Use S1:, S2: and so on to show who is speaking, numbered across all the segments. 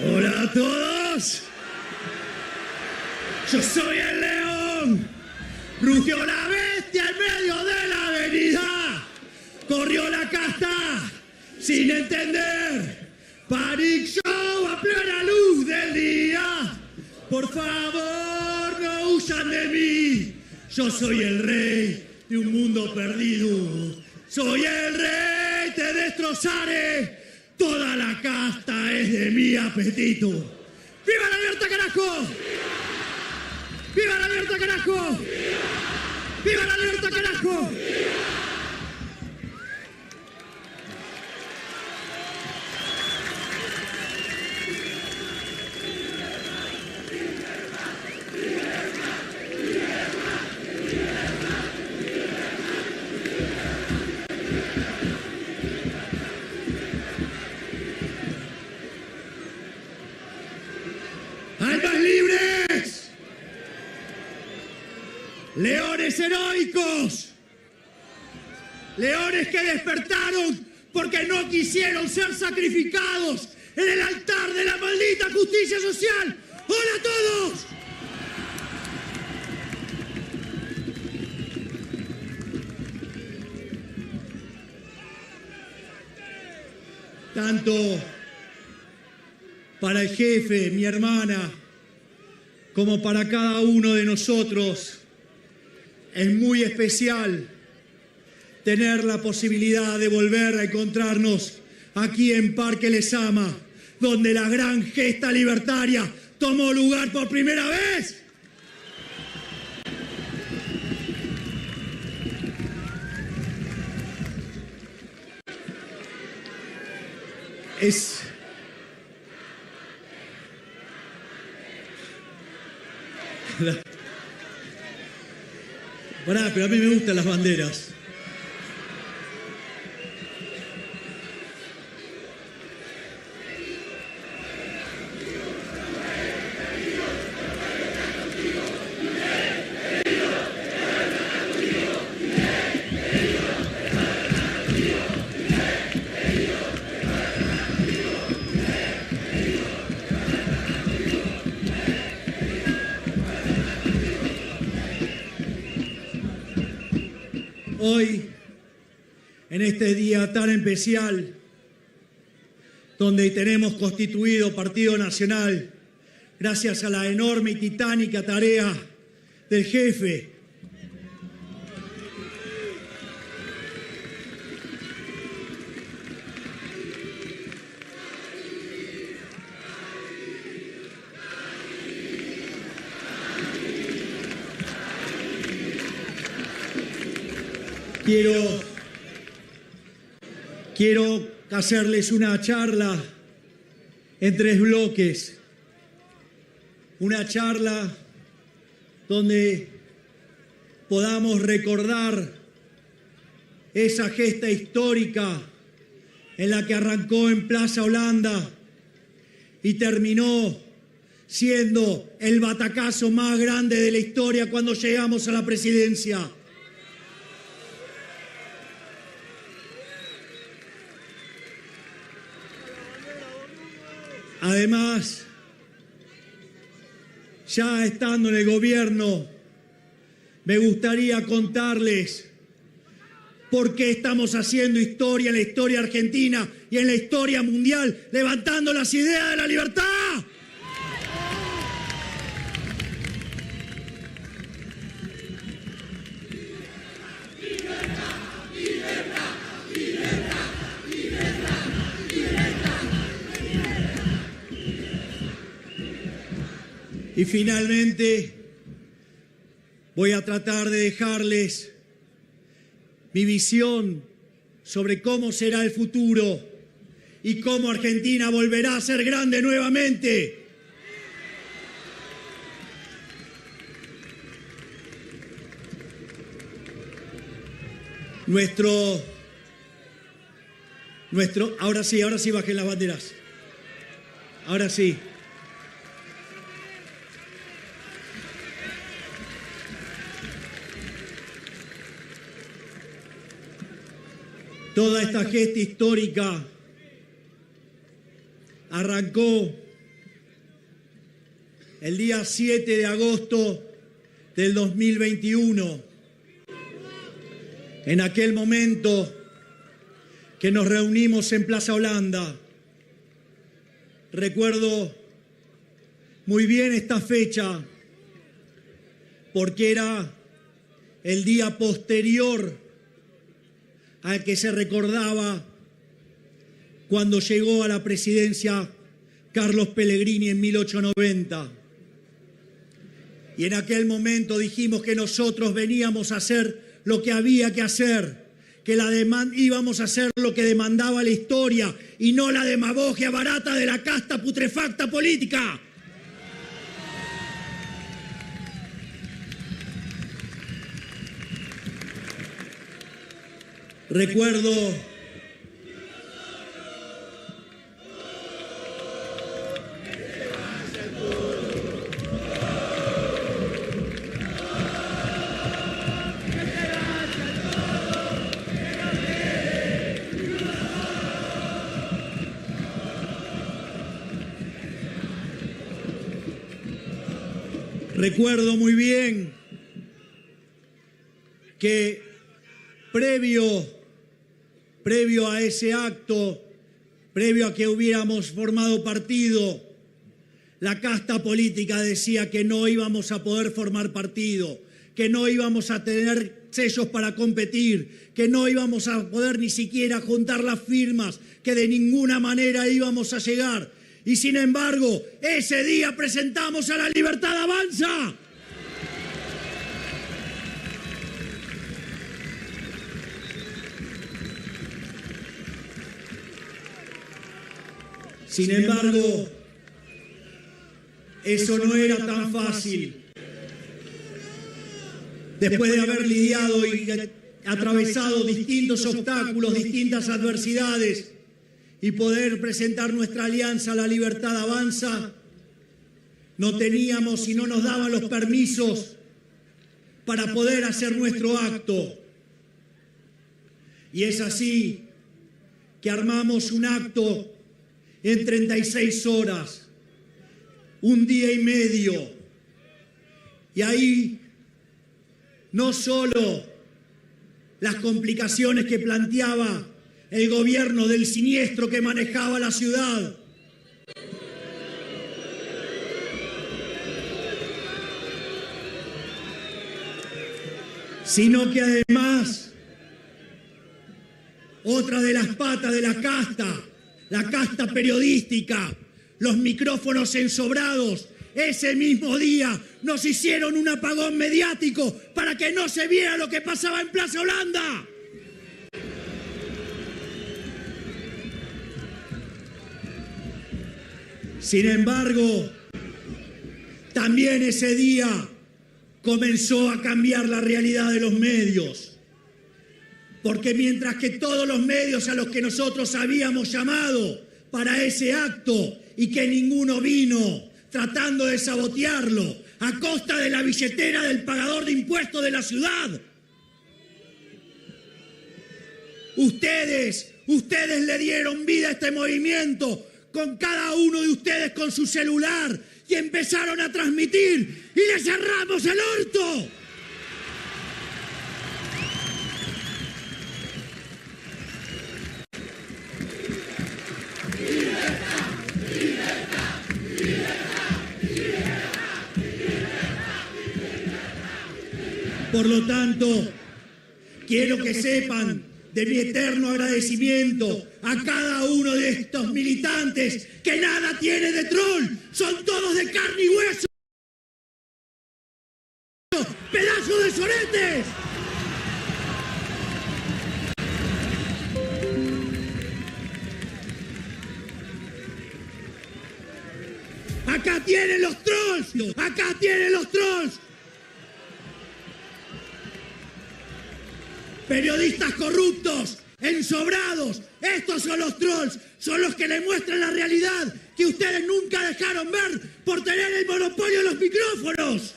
S1: Hola a todos. Yo soy el león. Rugió la bestia en medio de la avenida. Corrió la casta sin entender. Panic Show a plena luz del día. Por favor, no huyan de mí. Yo soy el rey de un mundo perdido. Soy el rey, te destrozaré. Toda la casta es de mi apetito. ¡Viva la libertad, carajo! ¡Viva la libertad, carajo! ¡Viva la libertad, carajo! ¡Almas libres! ¡Leones heroicos! ¡Leones que despertaron porque no quisieron ser sacrificados en el altar de la maldita justicia social! ¡Hola a todos! Tanto para el jefe, mi hermana, como para cada uno de nosotros, es muy especial tener la posibilidad de volver a encontrarnos aquí en Parque Lezama, donde la gran gesta libertaria tomó lugar por primera vez. Pará, pero a mí me gustan las banderas. Hoy, en este día tan especial, donde tenemos constituido Partido Nacional, gracias a la enorme y titánica tarea del jefe, Quiero hacerles una charla en 3 bloques. Una charla donde podamos recordar esa gesta histórica en la que arrancó en Plaza Holanda y terminó siendo el batacazo más grande de la historia cuando llegamos a la presidencia. Además, ya estando en el gobierno, me gustaría contarles por qué estamos haciendo historia en la historia argentina y en la historia mundial, levantando las ideas de la libertad. Y finalmente, voy a tratar de dejarles mi visión sobre cómo será el futuro y cómo Argentina volverá a ser grande nuevamente. Ahora sí bajen las banderas. Ahora sí. Toda esta gesta histórica arrancó el día 7 de agosto del 2021, en aquel momento que nos reunimos en Plaza Holanda. Recuerdo muy bien esta fecha porque era el día posterior al que se recordaba cuando llegó a la presidencia Carlos Pellegrini en 1890. Y en aquel momento dijimos que nosotros veníamos a hacer lo que había que hacer, que íbamos a hacer lo que demandaba la historia y no la demagogia barata de la casta putrefacta política. Recuerdo muy bien que previo a ese acto, previo a que hubiéramos formado partido, la casta política decía que no íbamos a poder formar partido, que no íbamos a tener sellos para competir, que no íbamos a poder ni siquiera juntar las firmas, que de ninguna manera íbamos a llegar. Y sin embargo, ese día presentamos a La Libertad Avanza. Sin embargo, eso no era tan fácil. Después de haber lidiado y atravesado distintos obstáculos, distintas adversidades, y poder presentar nuestra alianza La Libertad Avanza, no teníamos y no nos daban los permisos para poder hacer nuestro acto. Y es así que armamos un acto en 36 horas, un día y medio. Y ahí no solo las complicaciones que planteaba el gobierno del siniestro que manejaba la ciudad, sino que además otra de las patas de la casta periodística, los micrófonos ensobrados, ese mismo día nos hicieron un apagón mediático para que no se viera lo que pasaba en Plaza Holanda. Sin embargo, también ese día comenzó a cambiar la realidad de los medios. Porque mientras que todos los medios a los que nosotros habíamos llamado para ese acto y que ninguno vino tratando de sabotearlo a costa de la billetera del pagador de impuestos de la ciudad, ustedes le dieron vida a este movimiento con cada uno de ustedes con su celular y empezaron a transmitir y le cerramos el orto. Por lo tanto, quiero que sepan de mi eterno agradecimiento a cada uno de estos militantes que nada tiene de troll, son todos de carne y hueso, pedazos de soretes. Acá tienen los trolls, acá tienen los trolls. Periodistas corruptos, ensobrados, estos son los trolls, son los que le muestran la realidad que ustedes nunca dejaron ver por tener el monopolio de los micrófonos.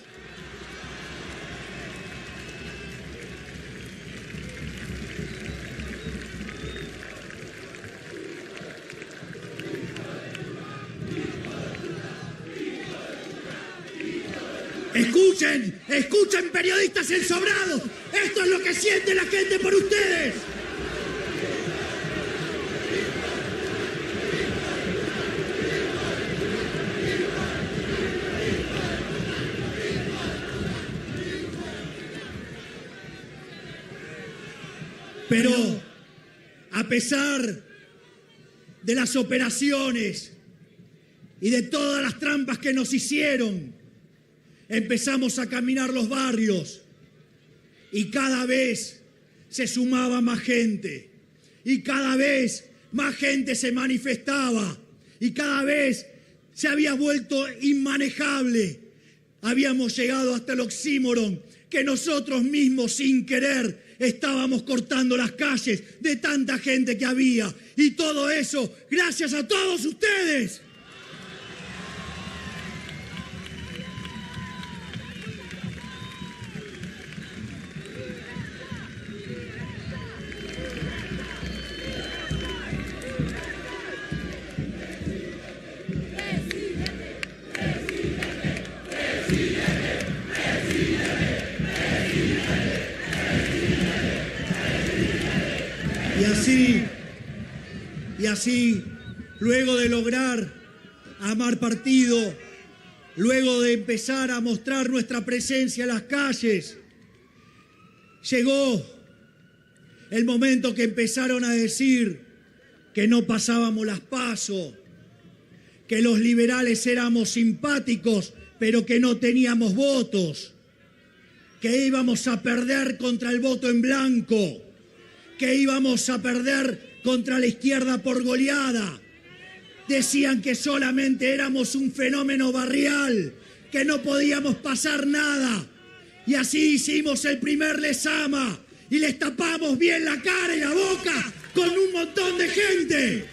S1: escuchen periodistas ensobrados. Esto es lo que siente la gente por ustedes. Pero a pesar de las operaciones y de todas las trampas que nos hicieron, empezamos a caminar los barrios y cada vez se sumaba más gente y cada vez más gente se manifestaba y cada vez se había vuelto inmanejable. Habíamos llegado hasta el oxímoron que nosotros mismos sin querer estábamos cortando las calles de tanta gente que había. Y todo eso gracias a todos ustedes. Y así, luego de lograr armar partido, luego de empezar a mostrar nuestra presencia en las calles, llegó el momento que empezaron a decir que no pasábamos las PASO, que los liberales éramos simpáticos, pero que no teníamos votos, que íbamos a perder contra el voto en blanco, que íbamos a perder contra la izquierda por goleada. Decían que solamente éramos un fenómeno barrial, que no podíamos pasar nada. Y así hicimos el primer Lezama y les tapamos bien la cara y la boca con un montón de gente.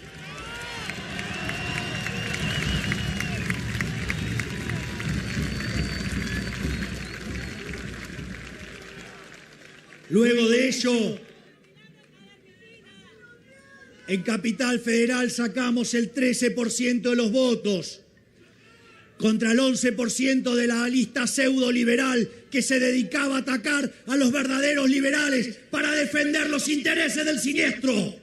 S1: Luego de ello, en Capital Federal sacamos el 13% de los votos contra el 11% de la lista pseudo-liberal que se dedicaba a atacar a los verdaderos liberales para defender los intereses del siniestro.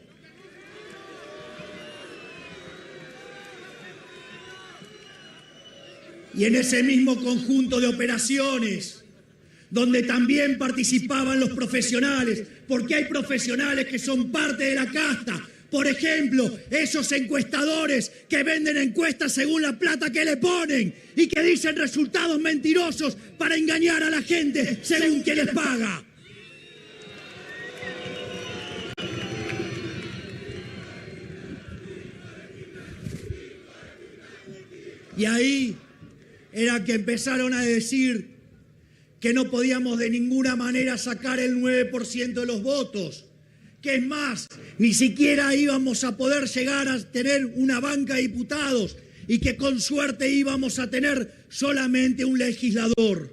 S1: Y en ese mismo conjunto de operaciones, donde también participaban los profesionales, porque hay profesionales que son parte de la casta. Por ejemplo, esos encuestadores que venden encuestas según la plata que le ponen y que dicen resultados mentirosos para engañar a la gente según quien les paga. Y ahí era que empezaron a decir que no podíamos de ninguna manera sacar el 9% de los votos. Que es más, ni siquiera íbamos a poder llegar a tener una banca de diputados y que con suerte íbamos a tener solamente un legislador.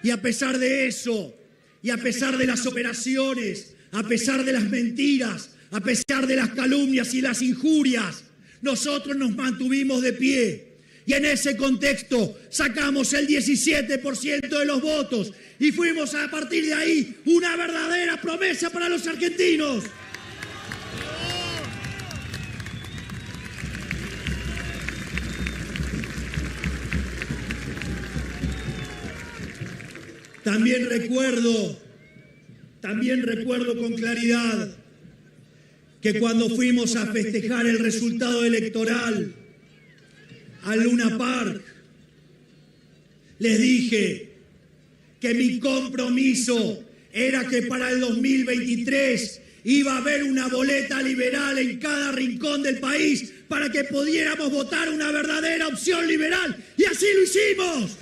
S1: Y a pesar de eso, y a pesar de las operaciones, a pesar de las mentiras, a pesar de las calumnias y las injurias, nosotros nos mantuvimos de pie. Y en ese contexto sacamos el 17% de los votos y fuimos a partir de ahí una verdadera promesa para los argentinos. También recuerdo con claridad que cuando fuimos a festejar el resultado electoral a Luna Park, les dije que mi compromiso era que para el 2023 iba a haber una boleta liberal en cada rincón del país para que pudiéramos votar una verdadera opción liberal. Y así lo hicimos.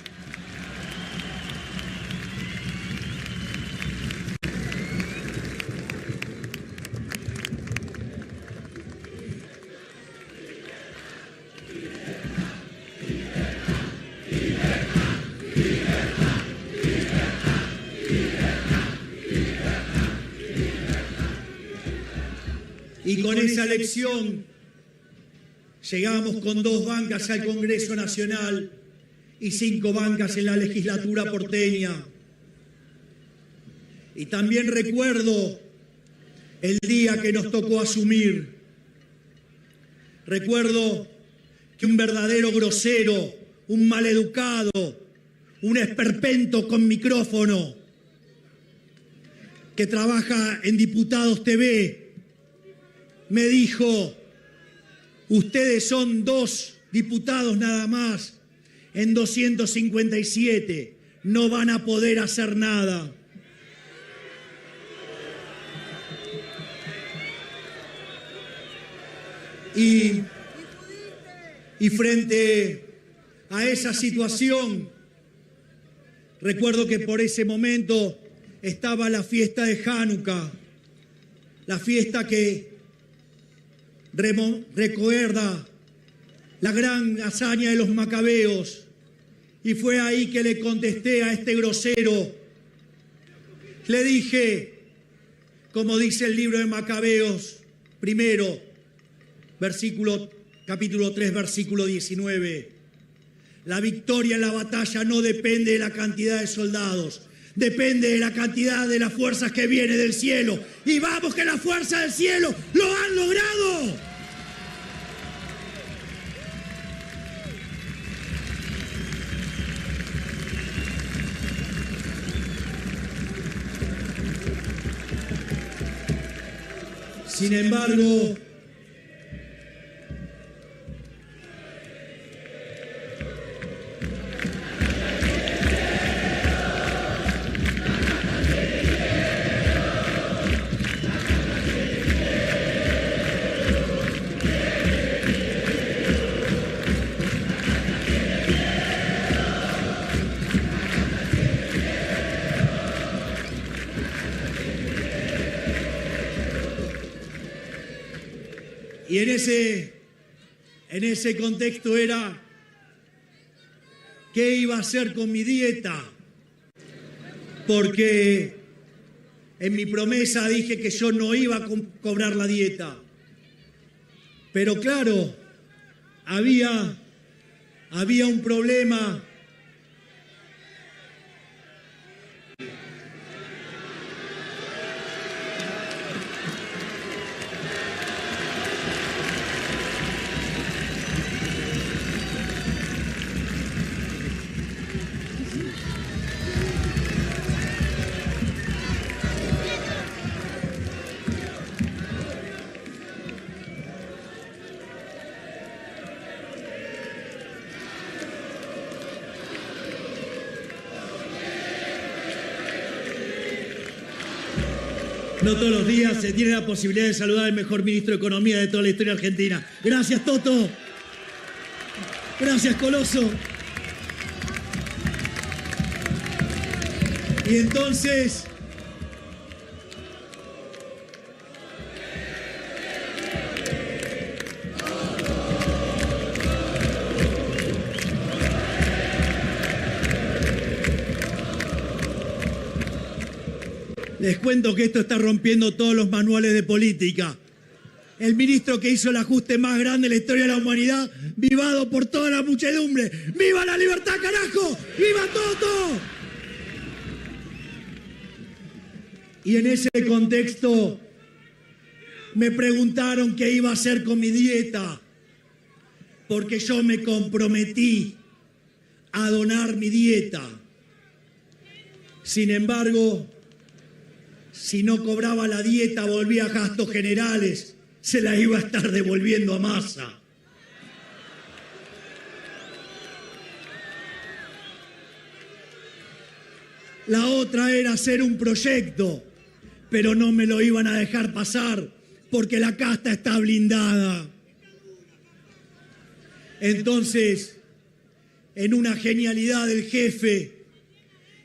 S1: Y con esa elección llegamos con 2 bancas al Congreso Nacional y 5 bancas en la legislatura porteña. Y también recuerdo el día que nos tocó asumir. Recuerdo que un verdadero grosero, un maleducado, un esperpento con micrófono, que trabaja en Diputados TV, me dijo: ustedes son 2 diputados nada más, en 257, no van a poder hacer nada. Y frente a esa situación, recuerdo que por ese momento estaba la fiesta de Hanukkah, la fiesta que recuerda la gran hazaña de los macabeos, y fue ahí que le contesté a este grosero. Le dije, como dice el libro de Macabeos, primero, capítulo 3, versículo 19. La victoria en la batalla no depende de la cantidad de soldados, depende de la cantidad de las fuerzas que vienen del cielo. Y vamos que las fuerzas del cielo lo han logrado. Sin embargo, y en ese contexto era, ¿qué iba a hacer con mi dieta? Porque en mi promesa dije que yo no iba a cobrar la dieta. Pero claro, había un problema. No todos los días se tiene la posibilidad de saludar al mejor ministro de Economía de toda la historia argentina. Gracias, Toto. Gracias, Coloso. Y entonces, les cuento que esto está rompiendo todos los manuales de política. El ministro que hizo el ajuste más grande en la historia de la humanidad, vivado por toda la muchedumbre. ¡Viva la libertad, carajo! ¡Viva Toto! Y en ese contexto me preguntaron qué iba a hacer con mi dieta, porque yo me comprometí a donar mi dieta. Sin embargo, si no cobraba la dieta, volvía a gastos generales, se la iba a estar devolviendo a Massa. La otra era hacer un proyecto, pero no me lo iban a dejar pasar porque la casta está blindada. Entonces, en una genialidad del jefe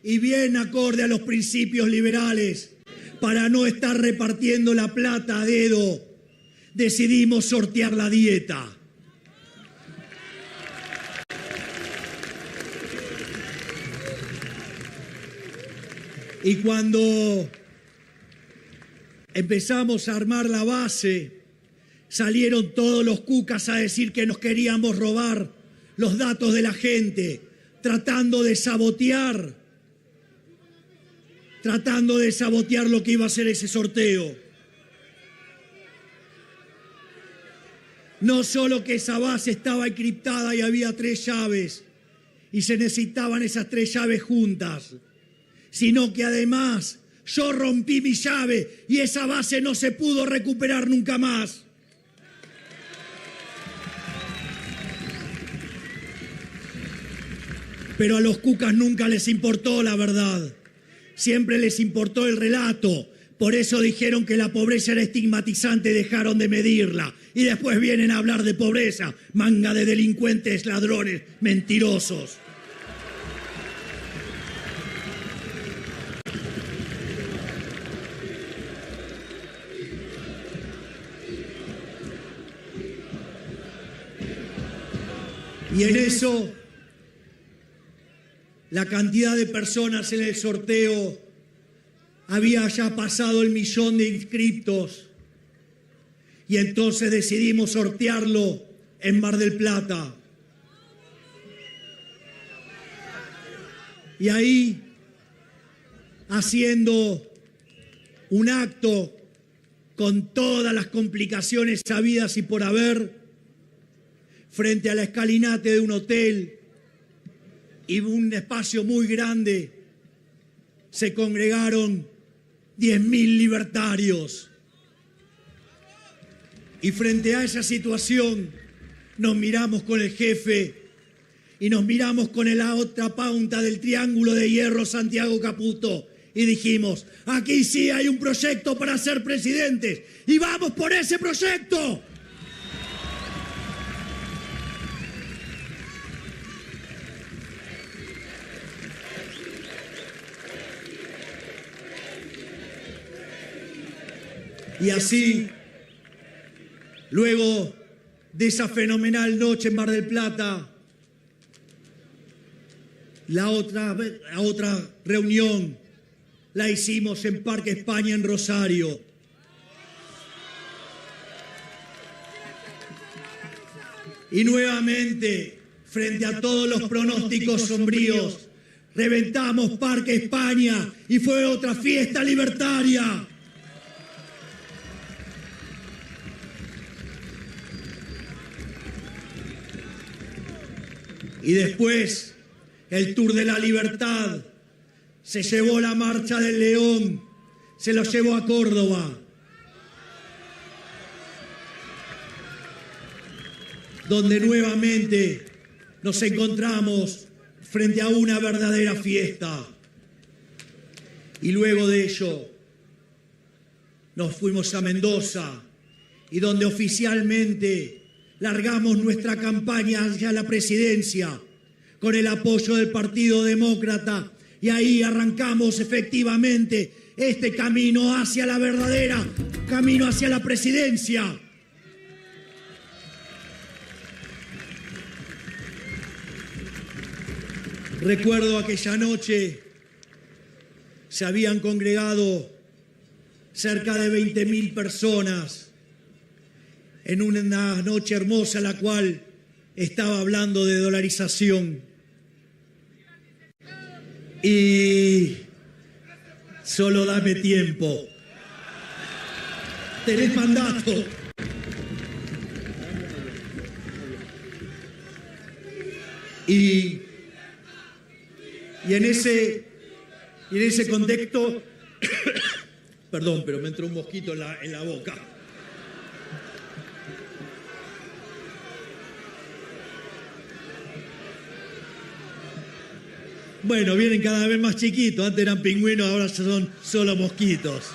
S1: y bien acorde a los principios liberales, para no estar repartiendo la plata a dedo, decidimos sortear la dieta. Y cuando empezamos a armar la base, salieron todos los cucas a decir que nos queríamos robar los datos de la gente. tratando de sabotear lo que iba a ser ese sorteo. No solo que esa base estaba encriptada y había 3 llaves y se necesitaban esas 3 llaves juntas, sino que además yo rompí mi llave y esa base no se pudo recuperar nunca más. Pero a los cucas nunca les importó la verdad, siempre les importó el relato. Por eso dijeron que la pobreza era estigmatizante y dejaron de medirla. Y después vienen a hablar de pobreza, manga de delincuentes, ladrones, mentirosos. Y en eso, la cantidad de personas en el sorteo había ya pasado el 1.000.000 de inscriptos. Y entonces decidimos sortearlo en Mar del Plata. Y ahí, haciendo un acto con todas las complicaciones habidas y por haber, frente a la escalinata de un hotel y un espacio muy grande, se congregaron 10.000 libertarios. Y frente a esa situación nos miramos con el jefe y nos miramos con la otra punta del triángulo de hierro, Santiago Caputo, y dijimos, aquí sí hay un proyecto para ser presidentes y vamos por ese proyecto. Y así, luego de esa fenomenal noche en Mar del Plata, la otra reunión la hicimos en Parque España en Rosario. Y nuevamente, frente a todos los pronósticos sombríos, reventamos Parque España y fue otra fiesta libertaria. Y después, el Tour de la Libertad se llevó la Marcha del León, se lo llevó a Córdoba, donde nuevamente nos encontramos frente a una verdadera fiesta. Y luego de ello, nos fuimos a Mendoza, y donde oficialmente largamos nuestra campaña hacia la presidencia con el apoyo del Partido Demócrata, y ahí arrancamos efectivamente este camino hacia la verdadera, camino hacia la presidencia. Recuerdo aquella noche, se habían congregado cerca de 20.000 personas en una noche hermosa en la cual estaba hablando de dolarización. Y solo dame tiempo. Tenés mandato. Y en ese contexto, perdón, pero me entró un mosquito en la boca. Bueno, vienen cada vez más chiquitos, antes eran pingüinos, ahora son solo mosquitos.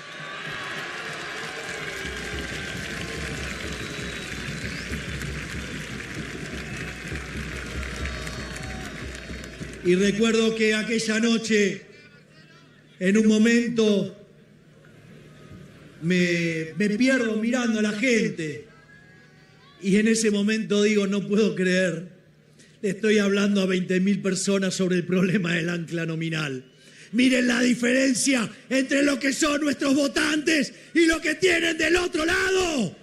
S1: Y recuerdo que aquella noche, en un momento, me pierdo mirando a la gente. Y en ese momento digo, no puedo creer. Le estoy hablando a 20.000 personas sobre el problema del ancla nominal. Miren la diferencia entre lo que son nuestros votantes y lo que tienen del otro lado.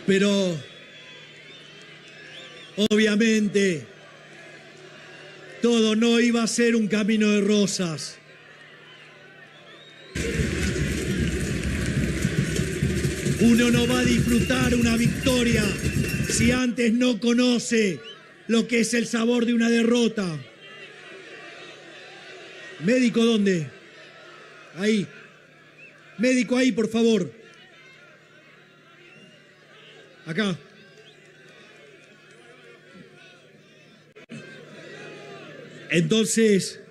S1: Pero, obviamente, todo no iba a ser un camino de rosas. Uno no va a disfrutar una victoria si antes no conoce lo que es el sabor de una derrota. ¿Médico dónde? Ahí. Médico ahí, por favor. Acá. Entonces,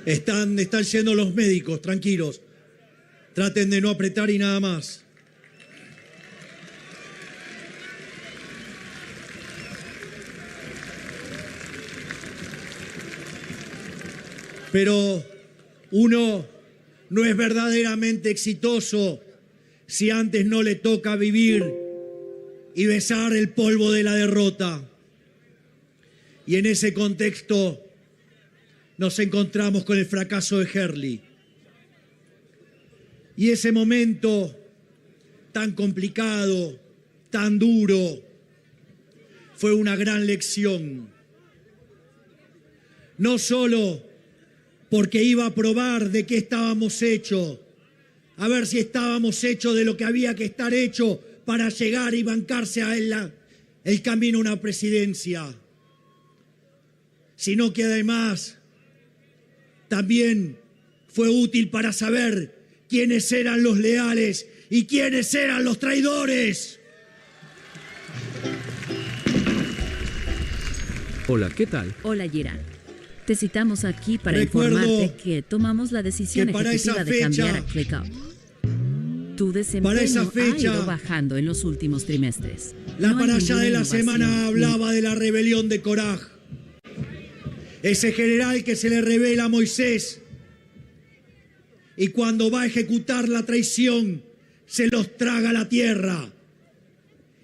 S1: están yendo los médicos, tranquilos. Traten de no apretar y nada más. Pero uno no es verdaderamente exitoso si antes no le toca vivir y besar el polvo de la derrota. Y en ese contexto nos encontramos con el fracaso de Hurley. Y ese momento tan complicado, tan duro, fue una gran lección. No solo porque iba a probar de qué estábamos hechos, a ver si estábamos hechos de lo que había que estar hecho para llegar y bancarse a el camino a una presidencia, sino que además también fue útil para saber quiénes eran los leales y quiénes eran los traidores.
S2: Hola, ¿qué tal?
S3: Hola, Girán. Te citamos aquí para informarte que tomamos la decisión ejecutiva de cambiar a ClickUp. Tu desempeño ha ido bajando en los últimos trimestres.
S1: La paralla de la semana hablaba de la rebelión de Koraj. Ese general que se le revela a Moisés y cuando va a ejecutar la traición se los traga la tierra.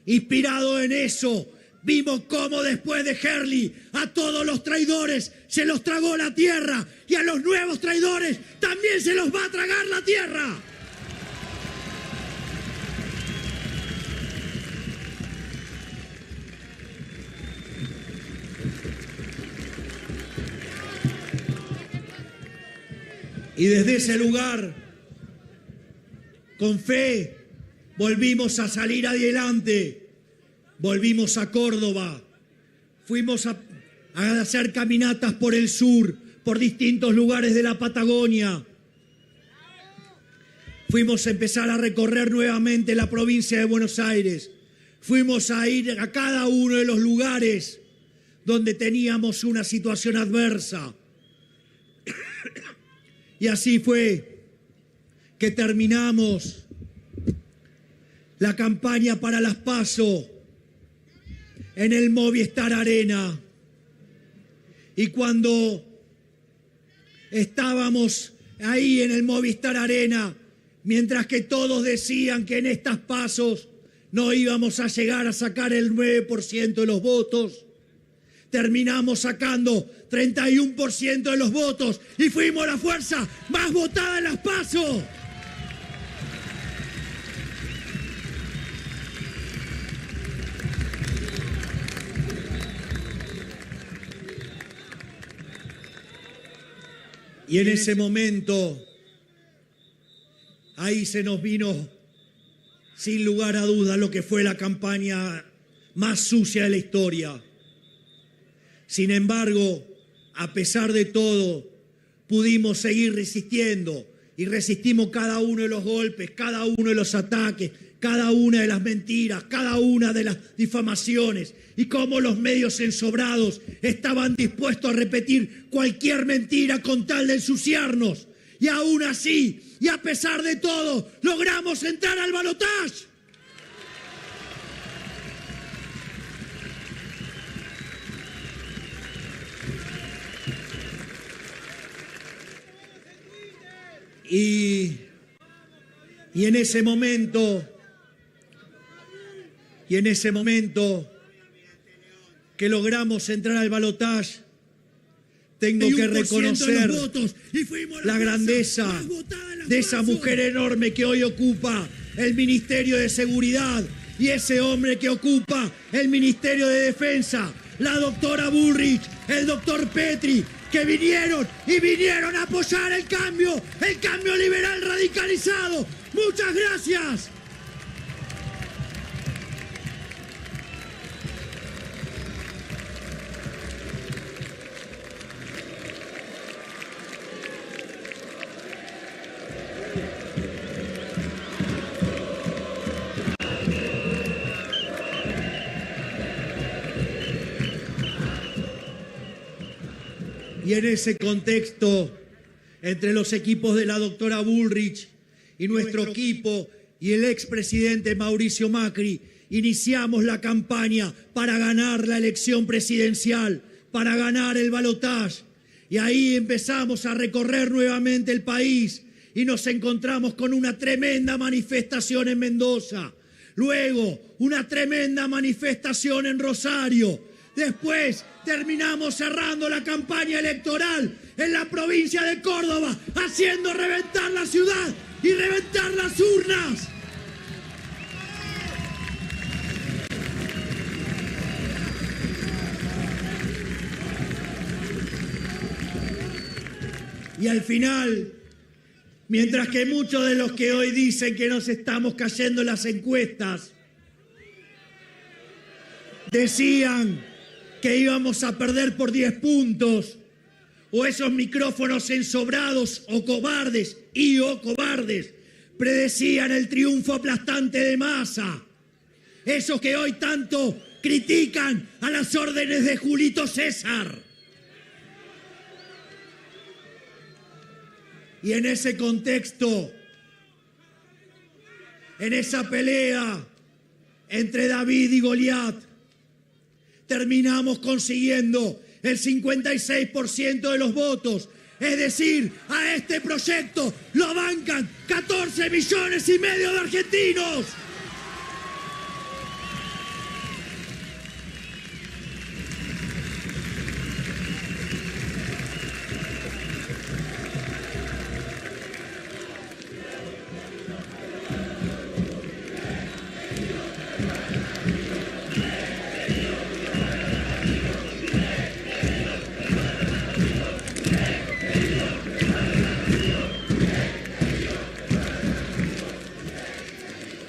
S1: Inspirado en eso, vimos cómo después de Hurley a todos los traidores se los tragó la tierra y a los nuevos traidores también se los va a tragar la tierra. Y desde ese lugar, con fe, volvimos a salir adelante. Volvimos a Córdoba, fuimos a hacer caminatas por el sur, por distintos lugares de la Patagonia. Fuimos a empezar a recorrer nuevamente la provincia de Buenos Aires. Fuimos a ir a cada uno de los lugares donde teníamos una situación adversa. Y así fue que terminamos la campaña para las PASO en el Movistar Arena. Y cuando estábamos ahí en el Movistar Arena, mientras que todos decían que en estas PASOs no íbamos a llegar a sacar el 9% de los votos, terminamos sacando 31% de los votos y fuimos la fuerza más votada en las PASO. Y en ese momento, ahí se nos vino, sin lugar a dudas, lo que fue la campaña más sucia de la historia. Sin embargo, a pesar de todo, pudimos seguir resistiendo y resistimos cada uno de los golpes, cada uno de los ataques, cada una de las mentiras, cada una de las difamaciones y cómo los medios ensobrados estaban dispuestos a repetir cualquier mentira con tal de ensuciarnos. Y aún así, y a pesar de todo, logramos entrar al balotaje. Y en ese momento, que logramos entrar al balotaje, tengo que reconocer la grandeza de esa mujer enorme que hoy ocupa el Ministerio de Seguridad y ese hombre que ocupa el Ministerio de Defensa, la doctora Bullrich, el doctor Petri, que vinieron a apoyar el cambio liberal radicalizado. ¡Muchas gracias! Y en ese contexto, entre los equipos de la doctora Bullrich y nuestro equipo y el expresidente Mauricio Macri, iniciamos la campaña para ganar la elección presidencial, para ganar el balotaje. Y ahí empezamos a recorrer nuevamente el país y nos encontramos con una tremenda manifestación en Mendoza. Luego, una tremenda manifestación en Rosario. Después terminamos cerrando la campaña electoral en la provincia de Córdoba, haciendo reventar la ciudad y reventar las urnas. Y al final, mientras que muchos de los que hoy dicen que nos estamos cayendo en las encuestas, decían que íbamos a perder por 10 puntos, o esos micrófonos ensobrados o cobardes predecían el triunfo aplastante de Massa. Esos que hoy tanto critican a las órdenes de Julito César. Y en ese contexto, en esa pelea entre David y Goliat, terminamos consiguiendo el 56% de los votos. Es decir, a este proyecto lo bancan 14,5 millones de argentinos.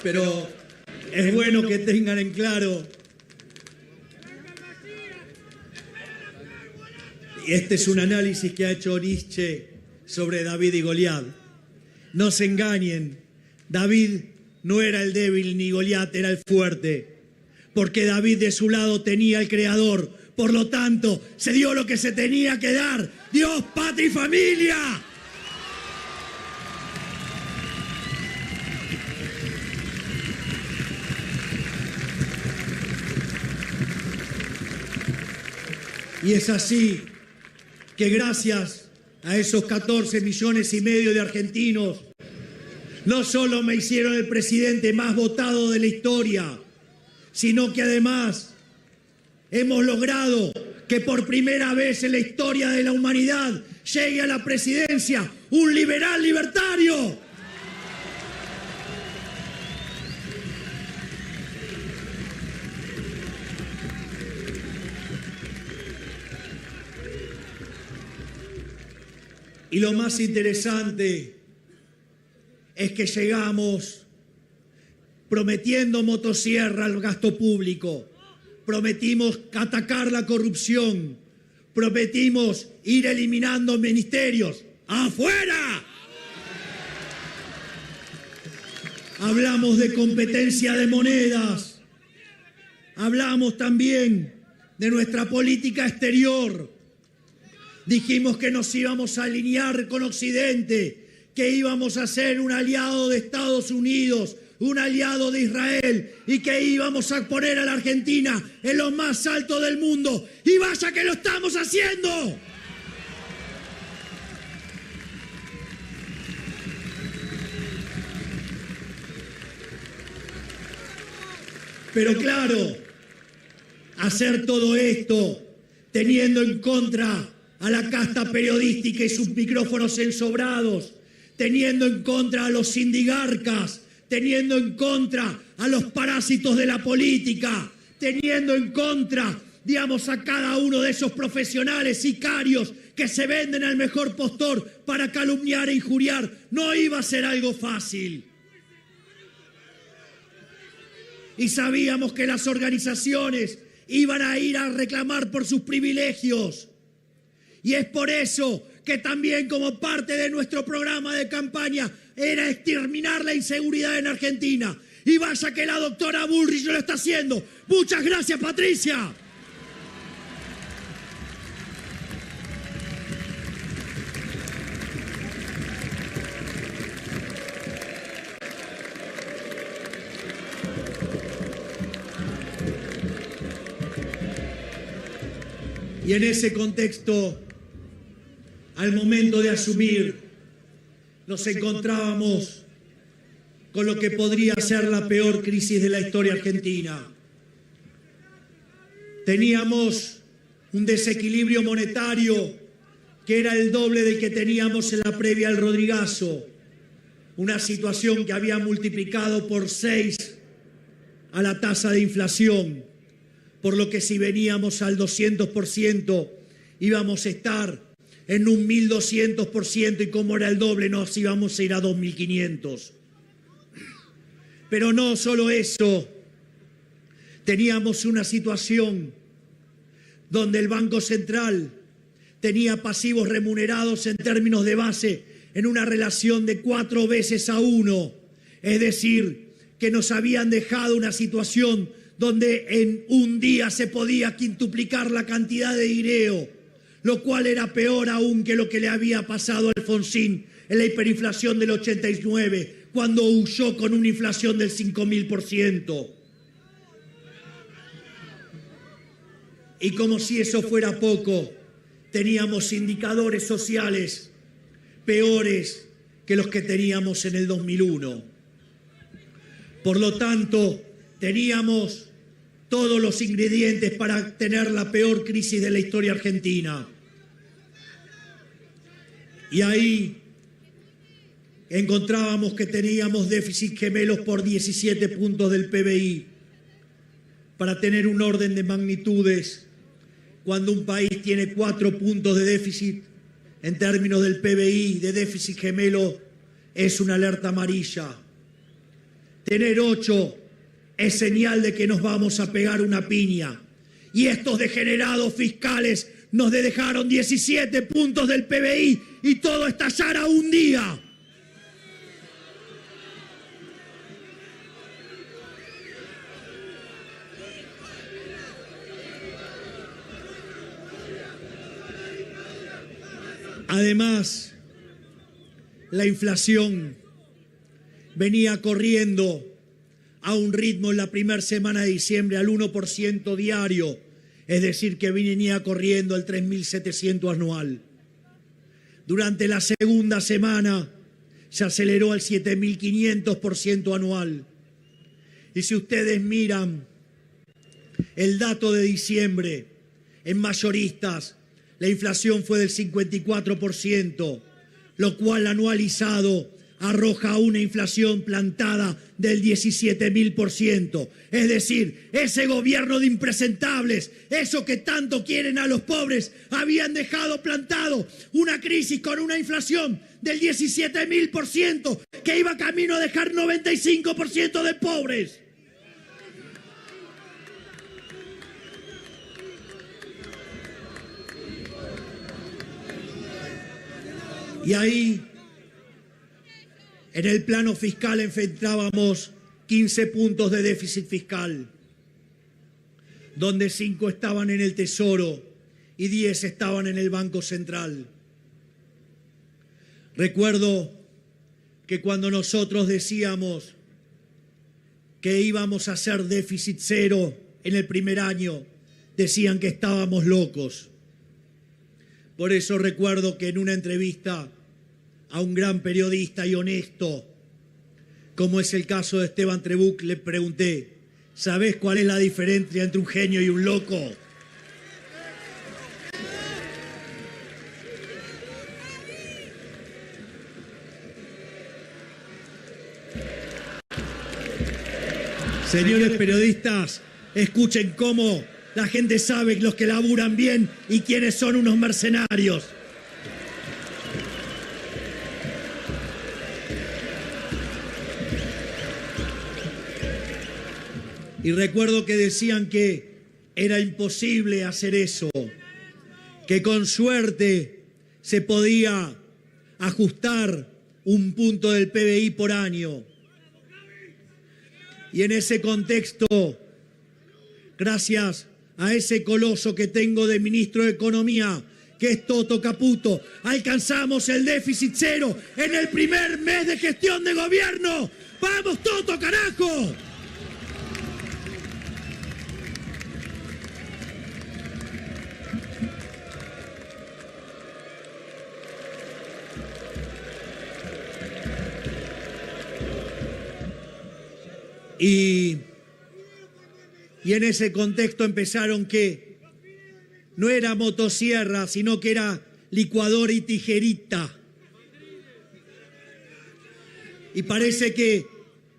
S1: Pero es bueno que tengan en claro, y este es un análisis que ha hecho Nietzsche sobre David y Goliat. No se engañen, David no era el débil ni Goliat era el fuerte, porque David de su lado tenía al Creador, por lo tanto se dio lo que se tenía que dar: Dios, patria y familia. Y es así que gracias a esos 14,5 millones de argentinos, no solo me hicieron el presidente más votado de la historia, sino que además hemos logrado que por primera vez en la historia de la humanidad llegue a la presidencia un liberal libertario. Y lo más interesante es que llegamos prometiendo motosierra al gasto público, prometimos atacar la corrupción, prometimos ir eliminando ministerios. ¡Afuera! Hablamos de competencia de monedas, hablamos también de nuestra política exterior. Dijimos que nos íbamos a alinear con Occidente, que íbamos a ser un aliado de Estados Unidos, un aliado de Israel y que íbamos a poner a la Argentina en lo más alto del mundo. ¡Y vaya que lo estamos haciendo! Pero claro, Hacer todo esto teniendo en contra a la casta periodística y sus micrófonos ensobrados, teniendo en contra a los sindigarcas, teniendo en contra a los parásitos de la política, teniendo en contra, digamos, a cada uno de esos profesionales sicarios que se venden al mejor postor para calumniar e injuriar. No iba a ser algo fácil. Y sabíamos que las organizaciones iban a ir a reclamar por sus privilegios. Y es por eso que también como parte de nuestro programa de campaña era exterminar la inseguridad en Argentina. Y vaya que la doctora Bullrich lo está haciendo. Muchas gracias, Patricia. Y en ese contexto, al momento de asumir, nos encontrábamos con lo que podría ser la peor crisis de la historia argentina. Teníamos un desequilibrio monetario que era el doble del que teníamos en la previa al Rodrigazo, una situación que había multiplicado por 6 a la tasa de inflación, por lo que si veníamos al 200% íbamos a estar en un 1200% y como era el doble nos íbamos a ir a 2500. Pero no solo eso, teníamos una situación donde el Banco Central tenía pasivos remunerados en términos de base en una relación de 4 veces a 1, es decir, que nos habían dejado una situación donde en un día se podía quintuplicar la cantidad de dinero, lo cual era peor aún que lo que le había pasado a Alfonsín en la hiperinflación del 89, cuando huyó con una inflación del 5000%. Y como si eso fuera poco, teníamos indicadores sociales peores que los que teníamos en el 2001. Por lo tanto, teníamos todos los ingredientes para tener la peor crisis de la historia argentina. Y ahí encontrábamos que teníamos déficit gemelos por 17 puntos del PBI. Para tener un orden de magnitudes, cuando un país tiene 4 puntos de déficit en términos del PBI, de déficit gemelo, es una alerta amarilla. Tener 8 es señal de que nos vamos a pegar una piña. Y estos degenerados fiscales nos dejaron 17 puntos del PBI y todo estallara un día. Además, la inflación venía corriendo a un ritmo en la primera semana de diciembre al 1% diario, es decir, que venía corriendo al 3.700 anual. Durante la segunda semana se aceleró al 7.500% anual. Y si ustedes miran el dato de diciembre, en mayoristas, la inflación fue del 54%, lo cual anualizado arroja una inflación plantada del 17.000%. Es decir, ese gobierno de impresentables, eso que tanto quieren a los pobres, habían dejado plantado una crisis con una inflación del 17.000% que iba camino a dejar 95% de pobres. Y ahí, en el plano fiscal, enfrentábamos 15 puntos de déficit fiscal, donde 5 estaban en el Tesoro y 10 estaban en el Banco Central. Recuerdo que cuando nosotros decíamos que íbamos a hacer déficit cero en el primer año, decían que estábamos locos. Por eso recuerdo que en una entrevista a un gran periodista y honesto, como es el caso de Esteban Trebuch, le pregunté ¿Sabés cuál es la diferencia entre un genio y un loco? Señores periodistas, escuchen cómo la gente sabe los que laburan bien y quiénes son unos mercenarios. Y recuerdo que decían que era imposible hacer eso, que con suerte se podía ajustar un punto del PBI por año. Y en ese contexto, gracias a ese coloso que tengo de ministro de Economía, que es Toto Caputo, alcanzamos el déficit cero en el primer mes de gestión de gobierno. ¡Vamos, Toto, carajo! Y en ese contexto empezaron que no era motosierra, sino que era licuadora y tijerita. Y parece que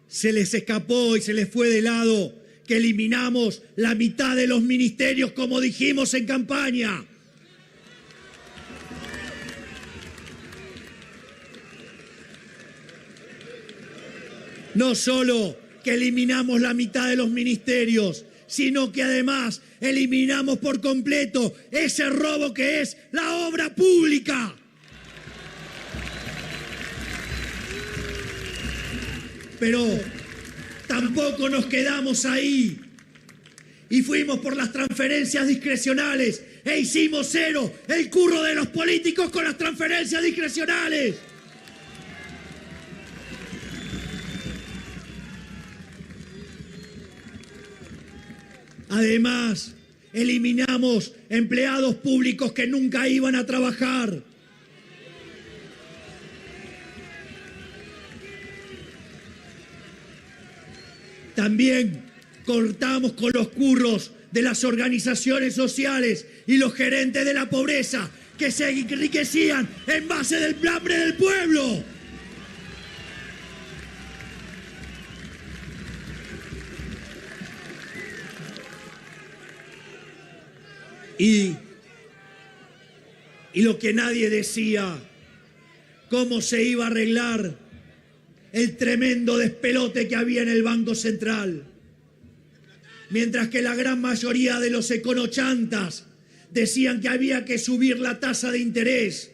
S1: se les escapó y se les fue de lado que eliminamos la mitad de los ministerios, como dijimos en campaña. No solo que eliminamos la mitad de los ministerios, sino que además eliminamos por completo ese robo que es la obra pública. Pero tampoco nos quedamos ahí y fuimos por las transferencias discrecionales e hicimos cero el curro de los políticos con las transferencias discrecionales. Además, eliminamos empleados públicos que nunca iban a trabajar. También cortamos con los curros de las organizaciones sociales y los gerentes de la pobreza que se enriquecían en base del hambre del pueblo. Y lo que nadie decía, cómo se iba a arreglar el tremendo despelote que había en el Banco Central. Mientras que la gran mayoría de los econochantas decían que había que subir la tasa de interés,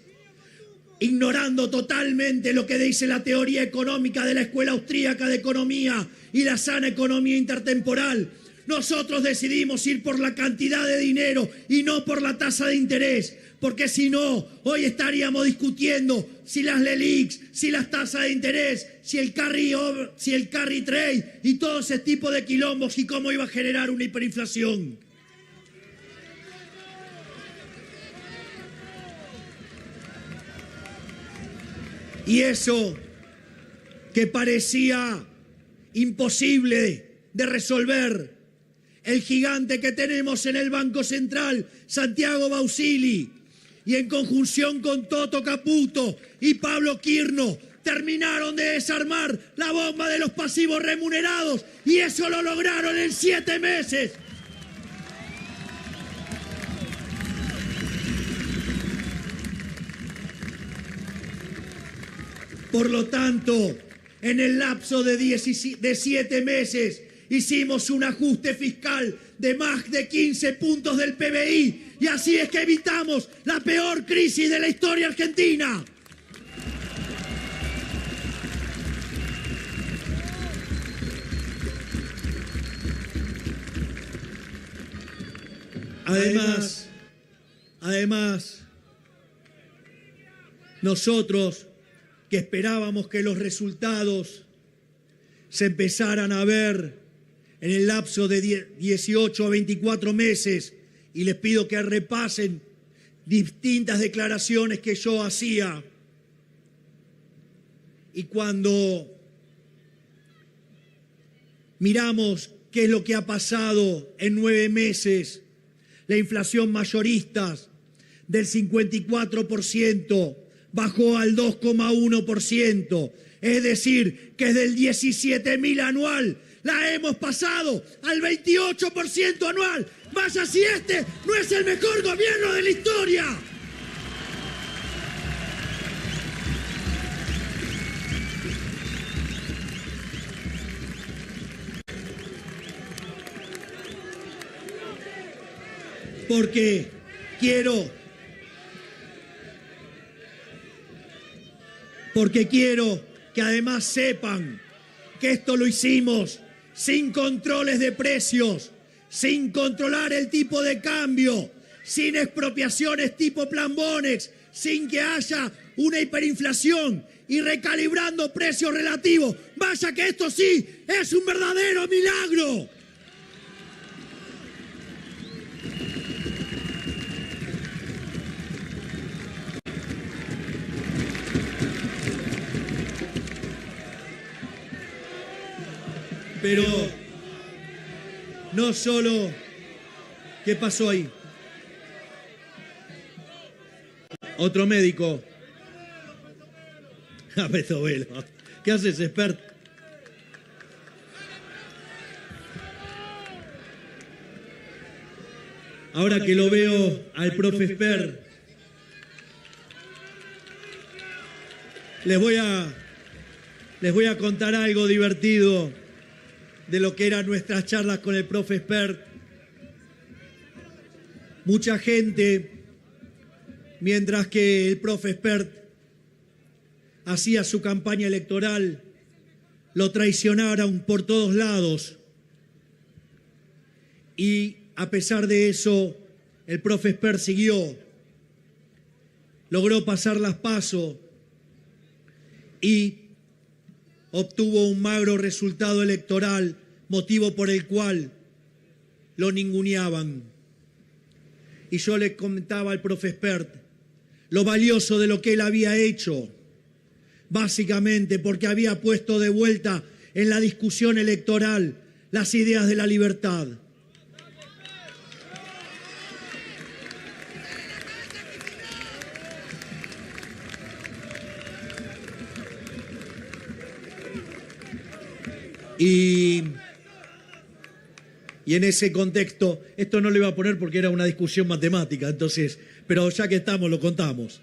S1: ignorando totalmente lo que dice la teoría económica de la Escuela Austríaca de Economía y la sana economía intertemporal. Nosotros decidimos ir por la cantidad de dinero y no por la tasa de interés, porque si no, hoy estaríamos discutiendo si las LELIQs, si las tasas de interés, si el carry trade y todo ese tipo de quilombos y cómo iba a generar una hiperinflación. Y eso que parecía imposible de resolver, el gigante que tenemos en el Banco Central, Santiago Bausili, y en conjunción con Toto Caputo y Pablo Quirno, terminaron de desarmar la bomba de los pasivos remunerados, y eso lo lograron en 7 meses. Por lo tanto, en el lapso de 7 meses, hicimos un ajuste fiscal de más de 15 puntos del PBI, y así es que evitamos la peor crisis de la historia argentina. Además, nosotros que esperábamos que los resultados se empezaran a ver en el lapso de 18 a 24 meses, y les pido que repasen distintas declaraciones que yo hacía. Y cuando miramos qué es lo que ha pasado en 9 meses. La inflación mayorista del 54% bajó al 2,1%. Es decir, que del 17.000 anual la hemos pasado al 28% anual. Vaya si este no es el mejor gobierno de la historia. Porque quiero que además sepan que esto lo hicimos sin controles de precios, sin controlar el tipo de cambio, sin expropiaciones tipo Plan Bonex, sin que haya una hiperinflación y recalibrando precios relativos. Vaya que esto sí es un verdadero milagro. Pero no solo... ¿Qué pasó ahí? Otro médico. A Betovelo. ¿Qué haces, expert? Ahora que lo veo al profe expert, les voy a contar algo divertido de lo que eran nuestras charlas con el profe expert. Mucha gente, mientras que el profe expert hacía su campaña electoral, lo traicionaron por todos lados. Y a pesar de eso, el profe expert siguió, logró pasar las PASO y obtuvo un magro resultado electoral, motivo por el cual lo ninguneaban. Y yo le comentaba al profe expert lo valioso de lo que él había hecho, básicamente porque había puesto de vuelta en la discusión electoral las ideas de la libertad. Y en ese contexto, esto no lo iba a poner porque era una discusión matemática, entonces, pero ya que estamos, lo contamos.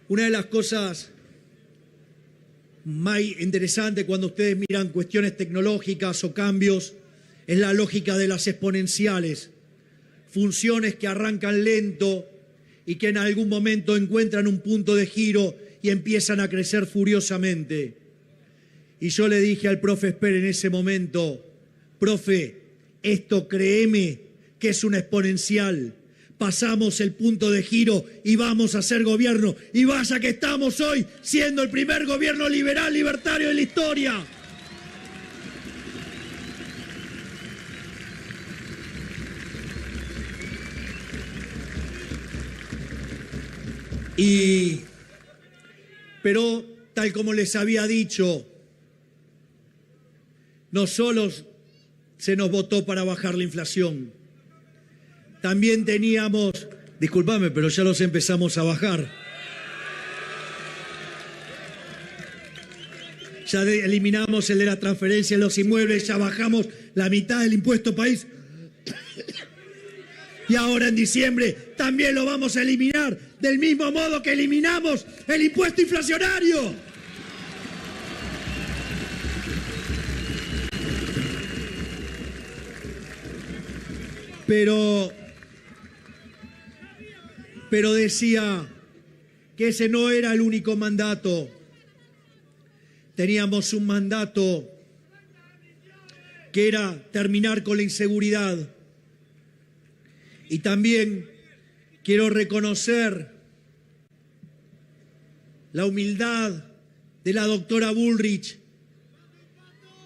S1: Una de las cosas más interesantes cuando ustedes miran cuestiones tecnológicas o cambios es la lógica de las exponenciales, funciones que arrancan lento y que en algún momento encuentran un punto de giro y empiezan a crecer furiosamente. Y yo le dije al profe expert en ese momento, profe, esto créeme que es una exponencial. Pasamos el punto de giro y vamos a hacer gobierno. Y vaya que estamos hoy siendo el primer gobierno liberal libertario de la historia. Pero tal como les había dicho, no solo se nos votó para bajar la inflación, también teníamos, discúlpame, pero ya los empezamos a bajar. Ya eliminamos el de la transferencia de los inmuebles, ya bajamos la mitad del impuesto país. Y ahora en diciembre también lo vamos a eliminar, del mismo modo que eliminamos el impuesto inflacionario. Pero decía que ese no era el único mandato. Teníamos un mandato que era terminar con la inseguridad. Y también quiero reconocer la humildad de la doctora Bullrich,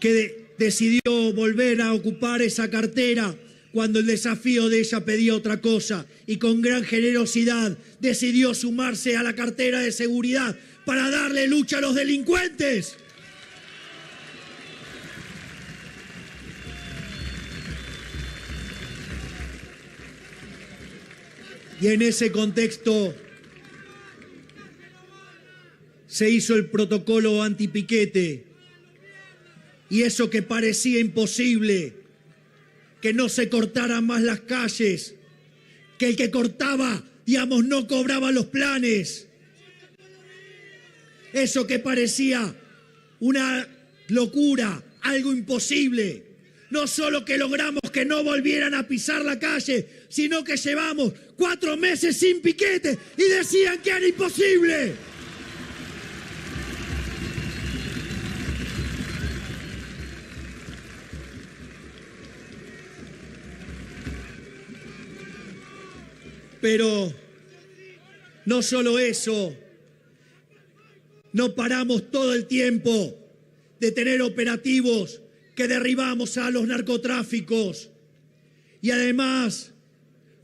S1: que decidió volver a ocupar esa cartera cuando el desafío de ella pedía otra cosa, y con gran generosidad decidió sumarse a la cartera de seguridad para darle lucha a los delincuentes. Y en ese contexto se hizo el protocolo antipiquete. Y eso que parecía imposible, que no se cortaran más las calles, que el que cortaba, digamos, no cobraba los planes. Eso que parecía una locura, algo imposible. No solo que logramos que no volvieran a pisar la calle, sino que llevamos 4 meses sin piquete y decían que era imposible. Pero no solo eso, no paramos todo el tiempo de tener operativos que derribamos a los narcotráficos. Y además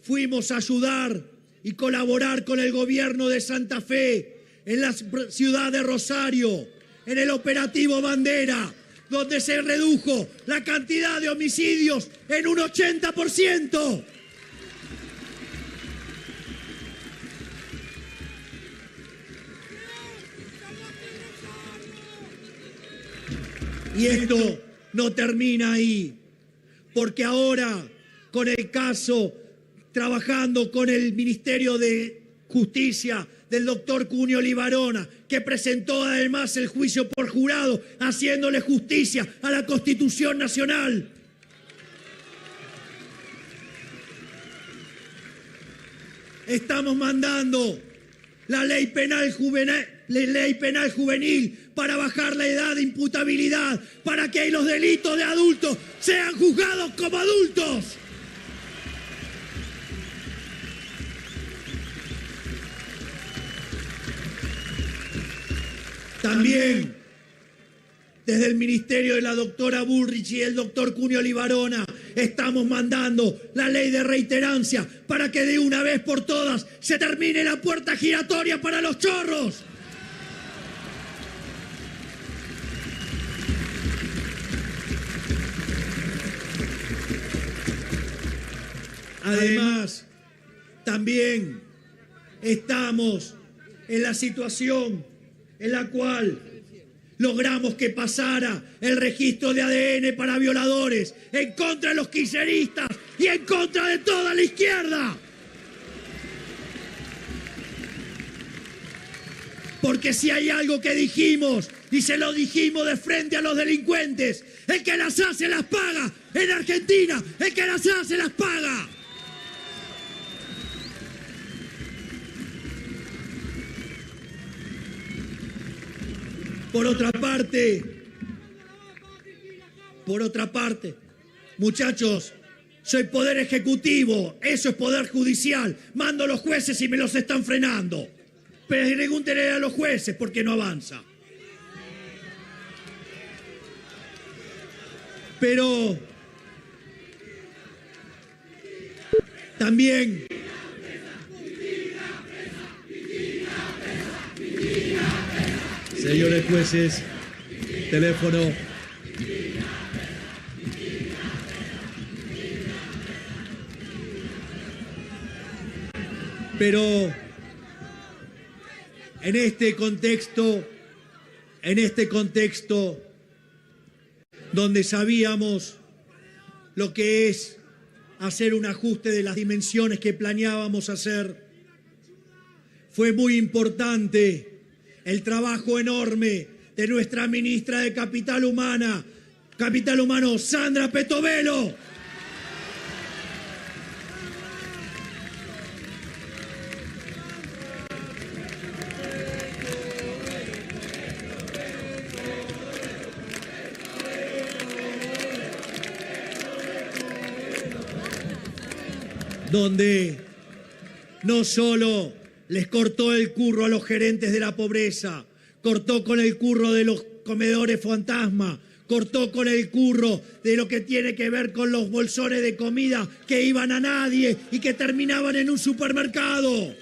S1: fuimos a ayudar y colaborar con el gobierno de Santa Fe en la ciudad de Rosario, en el operativo Bandera, donde se redujo la cantidad de homicidios en un 80%. Y esto no termina ahí, porque ahora, con el caso, trabajando con el Ministerio de Justicia del doctor Cunio Libarona, que presentó además el juicio por jurado, haciéndole justicia a la Constitución Nacional. Estamos mandando la ley penal juvenil para bajar la edad de imputabilidad, para que los delitos de adultos sean juzgados como adultos. También, desde el ministerio de la doctora Bullrich y el doctor Cunio Libarona, estamos mandando la ley de reiterancia para que de una vez por todas se termine la puerta giratoria para los chorros. Además, también estamos en la situación en la cual logramos que pasara el registro de ADN para violadores en contra de los kirchneristas y en contra de toda la izquierda. Porque si hay algo que dijimos, y se lo dijimos de frente a los delincuentes, el que las hace las paga. En Argentina, el que las hace las paga. Por otra parte, muchachos, soy poder ejecutivo, eso es poder judicial. Mando a los jueces y me los están frenando. Pero pregúntenle a los jueces por qué no avanza. Pero también señores jueces, teléfono. Pero en este contexto donde sabíamos lo que es hacer un ajuste de las dimensiones que planeábamos hacer, fue muy importante el trabajo enorme de nuestra ministra de Capital Humano, Sandra Petovelo. Donde no solo les cortó el curro a los gerentes de la pobreza, cortó con el curro de los comedores fantasma, cortó con el curro de lo que tiene que ver con los bolsones de comida que iban a nadie y que terminaban en un supermercado.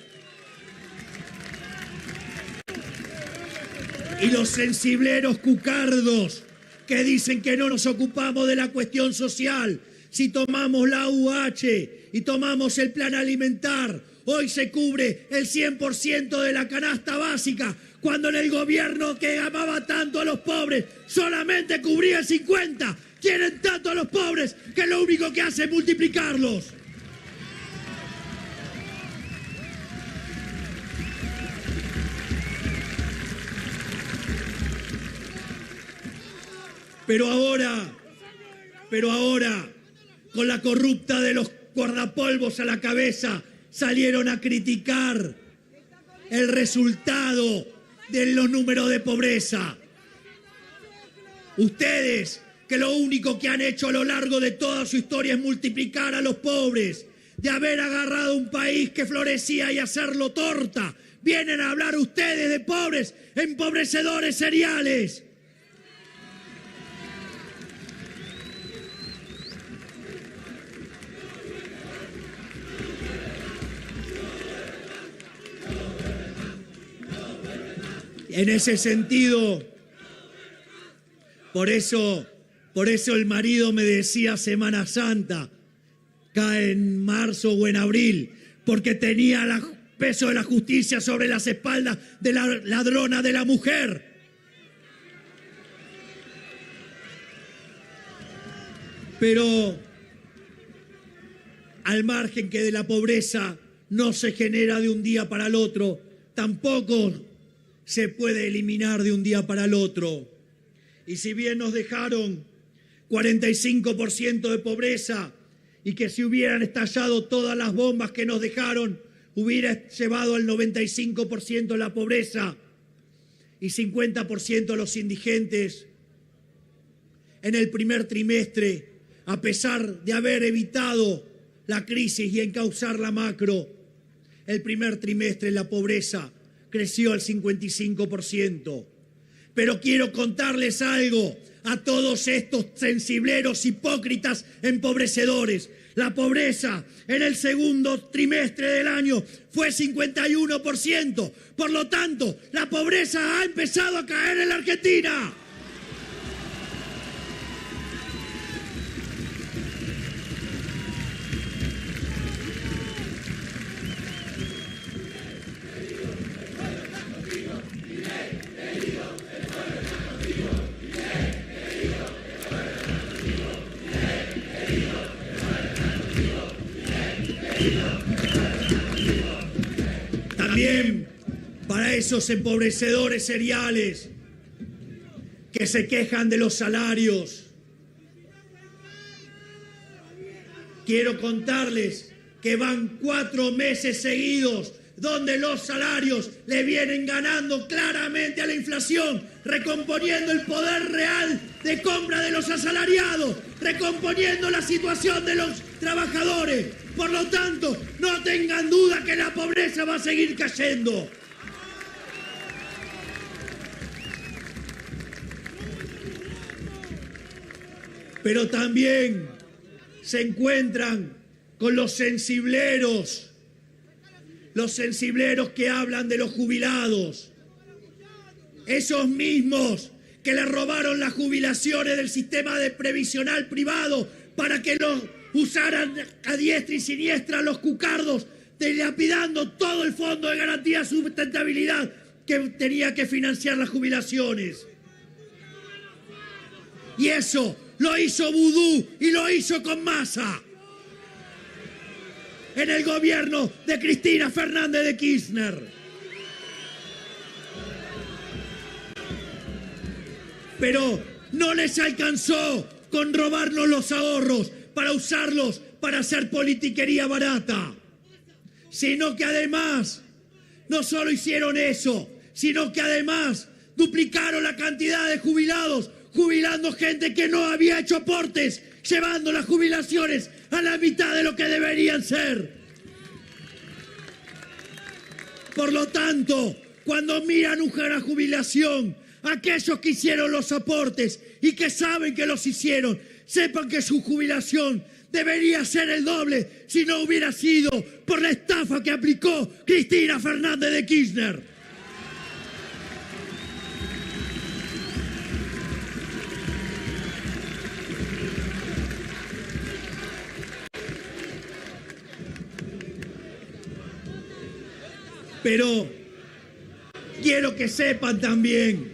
S1: Y los sensibleros cucardos que dicen que no nos ocupamos de la cuestión social. Si tomamos la UH y tomamos el plan alimentar Hoy se cubre el 100% de la canasta básica, cuando en el gobierno que amaba tanto a los pobres solamente cubría el 50%. Quieren tanto a los pobres que lo único que hace es multiplicarlos. Pero ahora, con la corrupta de los guardapolvos a la cabeza, salieron a criticar el resultado de los números de pobreza. Ustedes, que lo único que han hecho a lo largo de toda su historia es multiplicar a los pobres, de haber agarrado un país que florecía y hacerlo torta, vienen a hablar ustedes de pobres, empobrecedores seriales. En ese sentido, por eso el marido me decía Semana Santa, cae en marzo o en abril, porque tenía el peso de la justicia sobre las espaldas de la ladrona de la mujer. Pero al margen que de la pobreza no se genera de un día para el otro, tampoco se puede eliminar de un día para el otro. Y si bien nos dejaron 45% de pobreza y que si hubieran estallado todas las bombas que nos dejaron, hubiera llevado al 95% la pobreza y 50% los indigentes, en el primer trimestre, a pesar de haber evitado la crisis y encauzar la macro, el primer trimestre la pobreza creció al 55%. Pero quiero contarles algo a todos estos sensibleros hipócritas empobrecedores. La pobreza en el segundo trimestre del año fue 51%. Por lo tanto, la pobreza ha empezado a caer en la Argentina. También para esos empobrecedores seriales que se quejan de los salarios, quiero contarles que van 4 meses seguidos donde los salarios le vienen ganando claramente a la inflación, recomponiendo el poder real de compra de los asalariados, recomponiendo la situación de los trabajadores. Por lo tanto, no tengan duda que la pobreza va a seguir cayendo. Pero también se encuentran con los sensibleros que hablan de los jubilados, esos mismos que le robaron las jubilaciones del sistema de previsional privado para que los usaran a diestra y siniestra los cucardos, dilapidando todo el fondo de garantía de sustentabilidad que tenía que financiar las jubilaciones. Y eso lo hizo Vudú y lo hizo con Massa en el gobierno de Cristina Fernández de Kirchner. Pero no les alcanzó con robarnos los ahorros para usarlos para hacer politiquería barata, sino que además no solo hicieron eso, sino que además duplicaron la cantidad de jubilados, jubilando gente que no había hecho aportes, llevando las jubilaciones a la mitad de lo que deberían ser. Por lo tanto, cuando miran una jubilación, aquellos que hicieron los aportes y que saben que los hicieron, sepan que su jubilación debería ser el doble si no hubiera sido por la estafa que aplicó Cristina Fernández de Kirchner. Pero quiero que sepan también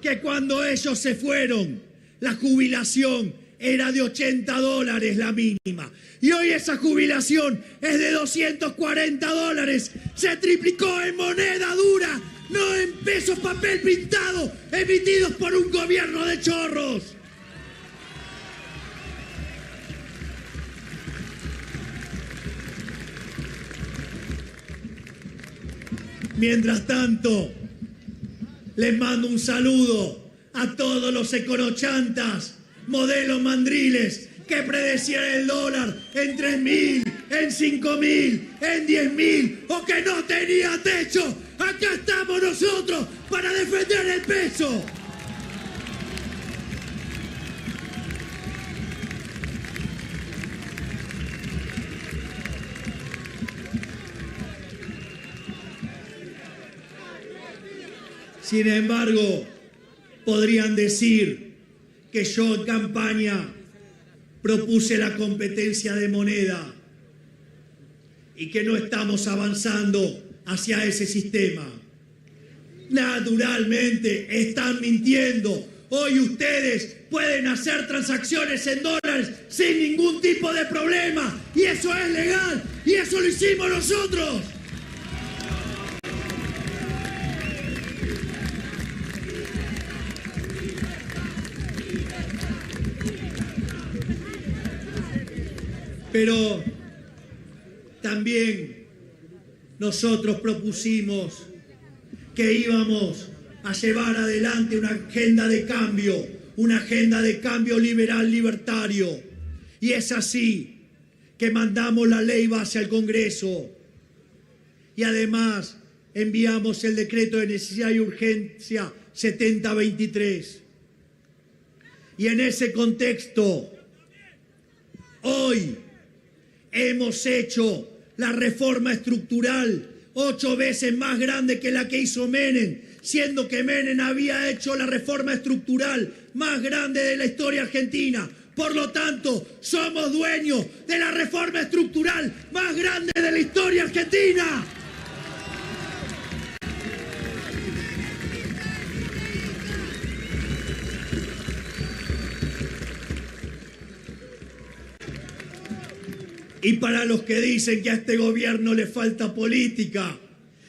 S1: que cuando ellos se fueron, la jubilación era de $80 la mínima. Y hoy esa jubilación es de $240. Se triplicó en moneda dura, no en pesos papel pintado emitidos por un gobierno de chorros. Mientras tanto, les mando un saludo a todos los econochantas, modelos mandriles, que predecían el dólar en 3.000, en 5.000, en 10.000, o que no tenía techo. Acá estamos nosotros para defender el peso. Sin embargo, podrían decir que yo en campaña propuse la competencia de moneda y que no estamos avanzando hacia ese sistema. Naturalmente, están mintiendo. Hoy ustedes pueden hacer transacciones en dólares sin ningún tipo de problema. Y eso es legal. Y eso lo hicimos nosotros. Pero también nosotros propusimos que íbamos a llevar adelante una agenda de cambio liberal libertario. Y es así que mandamos la ley base al Congreso. Y además enviamos el decreto de necesidad y urgencia 7023. Y en ese contexto, hoy hemos hecho la reforma estructural 8 veces más grande que la que hizo Menem, siendo que Menem había hecho la reforma estructural más grande de la historia argentina. Por lo tanto, somos dueños de la reforma estructural más grande de la historia argentina. Y para los que dicen que a este gobierno le falta política,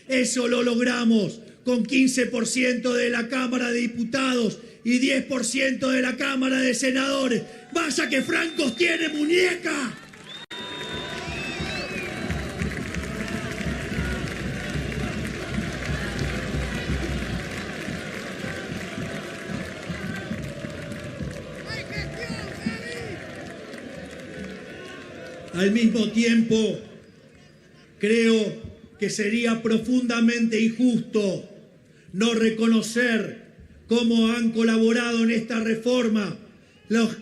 S1: eso lo logramos con 15% de la Cámara de Diputados y 10% de la Cámara de Senadores. ¡Vaya que Franco tiene muñeca! Al mismo tiempo, creo que sería profundamente injusto no reconocer cómo han colaborado en esta reforma los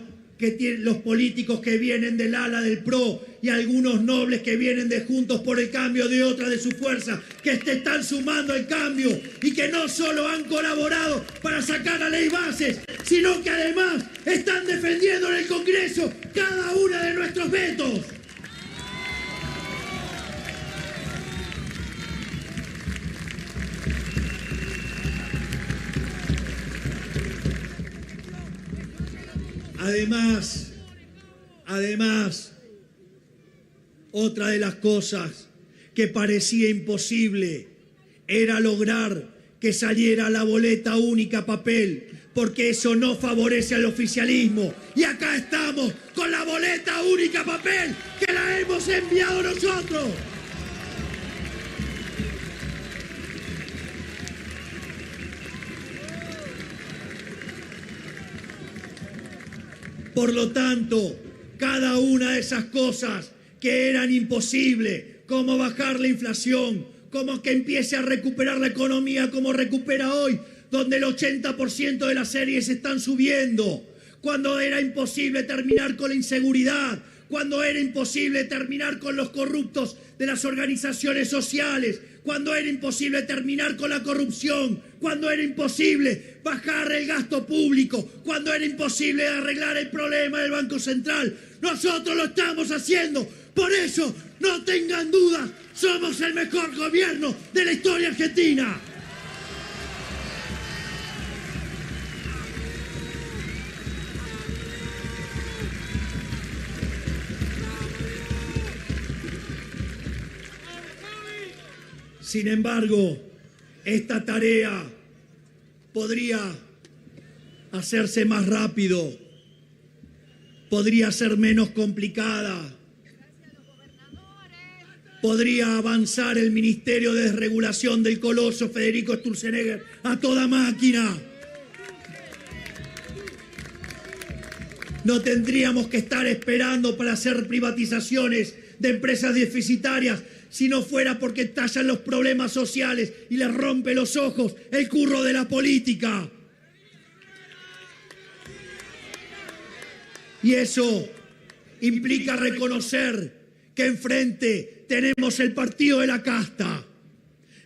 S1: políticos que vienen del ala del PRO y algunos nobles que vienen de Juntos por el Cambio, de otra de sus fuerzas, que te están sumando al cambio y que no solo han colaborado para sacar la ley bases, sino que además están defendiendo en el Congreso cada uno de nuestros vetos. Además, otra de las cosas que parecía imposible era lograr que saliera la boleta única papel, porque eso no favorece al oficialismo. Y acá estamos con la boleta única papel, que la hemos enviado nosotros. Por lo tanto, cada una de esas cosas que eran imposibles, como bajar la inflación, como que empiece a recuperar la economía como recupera hoy, donde el 80% de las series están subiendo, cuando era imposible terminar con la inseguridad, cuando era imposible terminar con los corruptos de las organizaciones sociales, cuando era imposible terminar con la corrupción, cuando era imposible bajar el gasto público, cuando era imposible arreglar el problema del Banco Central. Nosotros lo estamos haciendo. Por eso, no tengan dudas, somos el mejor gobierno de la historia argentina. Sin embargo, esta tarea podría hacerse más rápido, podría ser menos complicada, podría avanzar el Ministerio de Desregulación del coloso Federico Sturzenegger a toda máquina. No tendríamos que estar esperando para hacer privatizaciones de empresas deficitarias si no fuera porque estallan los problemas sociales y les rompe los ojos el curro de la política. Y eso implica reconocer que enfrente tenemos el partido de la casta.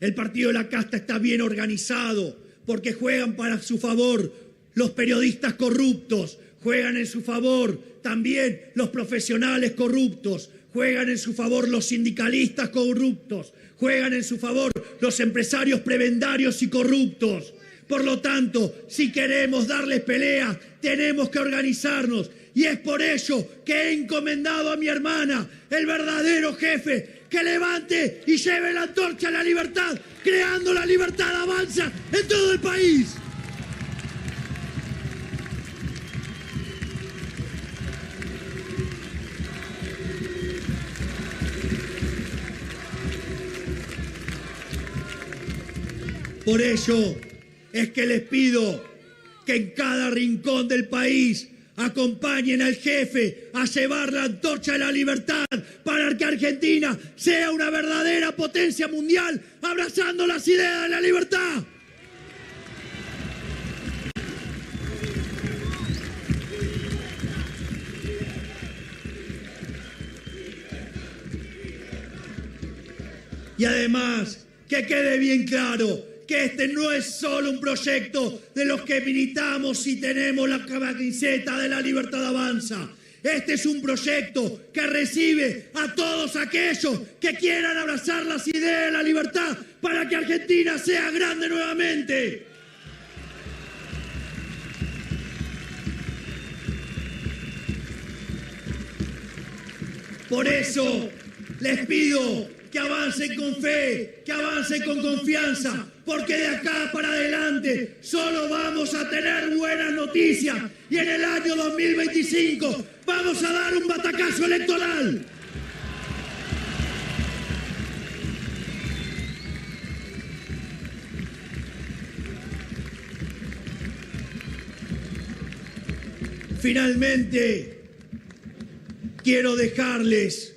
S1: El partido de la casta está bien organizado porque juegan para su favor los periodistas corruptos, juegan en su favor también los profesionales corruptos, juegan en su favor los sindicalistas corruptos, juegan en su favor los empresarios prebendarios y corruptos. Por lo tanto, si queremos darles pelea, tenemos que organizarnos. Y es por ello que he encomendado a mi hermana, el verdadero jefe, que levante y lleve la antorcha a la libertad, creando la libertad avanza en todo el país. Por ello es que les pido que en cada rincón del país acompañen al jefe a llevar la antorcha de la libertad para que Argentina sea una verdadera potencia mundial, abrazando las ideas de la libertad. Y además, que quede bien claro que este no es solo un proyecto de los que militamos y tenemos la camiseta de la libertad avanza. Este es un proyecto que recibe a todos aquellos que quieran abrazar las ideas de la libertad para que Argentina sea grande nuevamente. Por eso les pido que avancen con fe, que avancen con confianza, porque de acá para adelante solo vamos a tener buenas noticias y en el año 2025 vamos a dar un batacazo electoral. Finalmente, quiero dejarles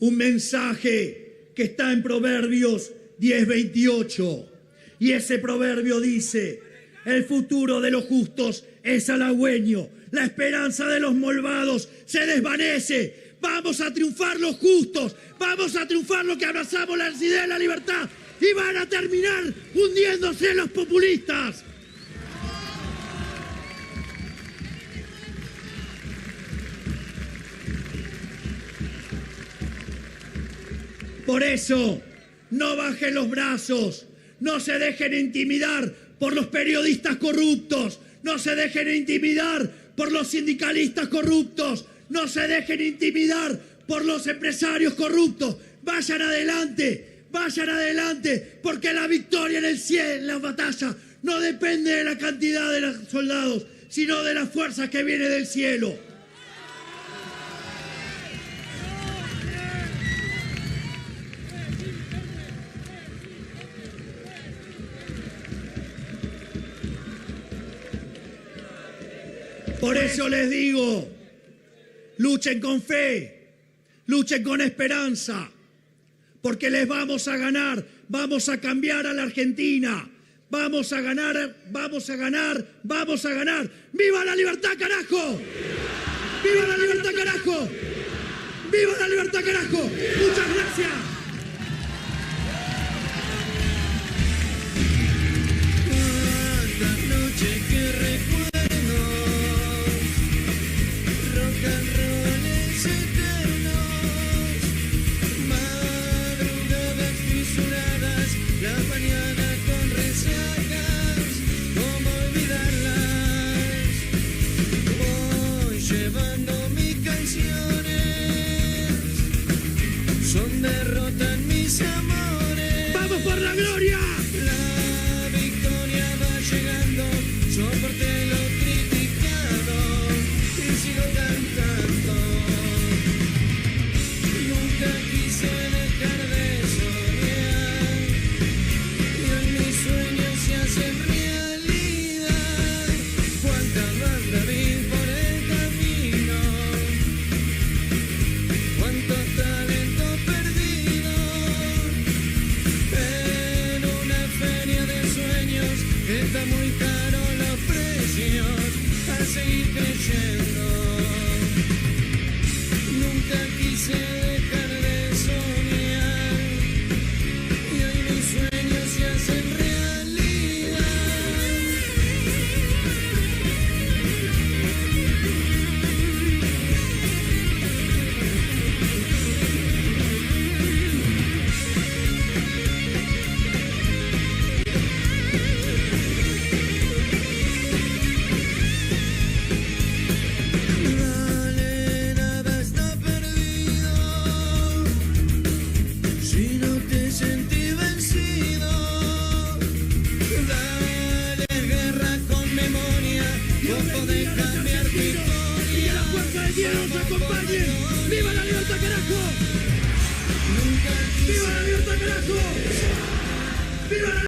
S1: un mensaje que está en Proverbios 10:28. Y ese proverbio dice: el futuro de los justos es halagüeño, la esperanza de los malvados se desvanece. Vamos a triunfar los justos, vamos a triunfar los que abrazamos las ideas de la libertad y van a terminar hundiéndose los populistas. Por eso, no bajen los brazos, no se dejen intimidar por los periodistas corruptos, no se dejen intimidar por los sindicalistas corruptos, no se dejen intimidar por los empresarios corruptos. Vayan adelante, porque la victoria en el cielo, en la batalla, no depende de la cantidad de los soldados, sino de las fuerzas que vienen del cielo. Por eso les digo, luchen con fe, luchen con esperanza, porque les vamos a ganar, vamos a cambiar a la Argentina, vamos a ganar, vamos a ganar, vamos a ganar. ¡Viva la libertad, carajo! ¡Viva la libertad, carajo! ¡Viva la libertad, carajo! ¡Muchas gracias!
S2: Cuántas noches que recuerdo, rock and roll es eterno, madrugadas fisuradas, la mañana con resacas, ¿cómo olvidarlas? Voy llevando mis canciones, son derrotas en mis amores.
S1: ¡Vamos por la gloria!
S2: La victoria va llegando, soporté lo criticado y sigo cantando. Nunca quise dejar de soñar y hoy mis sueños se hacen realidad. Cuántas bandas vi por el camino, cuántos talentos perdidos en una feria de sueños. Está muy caro los precios a seguir creyendo. Nunca quise dejar de soñar y hoy mis sueños se hacen realidad. Dale, nada está perdido si no te sentí vencido. Dale, guerra con memoria, vos podés cambiar tu
S1: Y que
S2: historia.
S1: la fuerza del día nos acompañe. ¡Viva la libertad, carajo!
S2: Nunca quise
S1: ¡Viva la libertad, carajo! ¡Viva la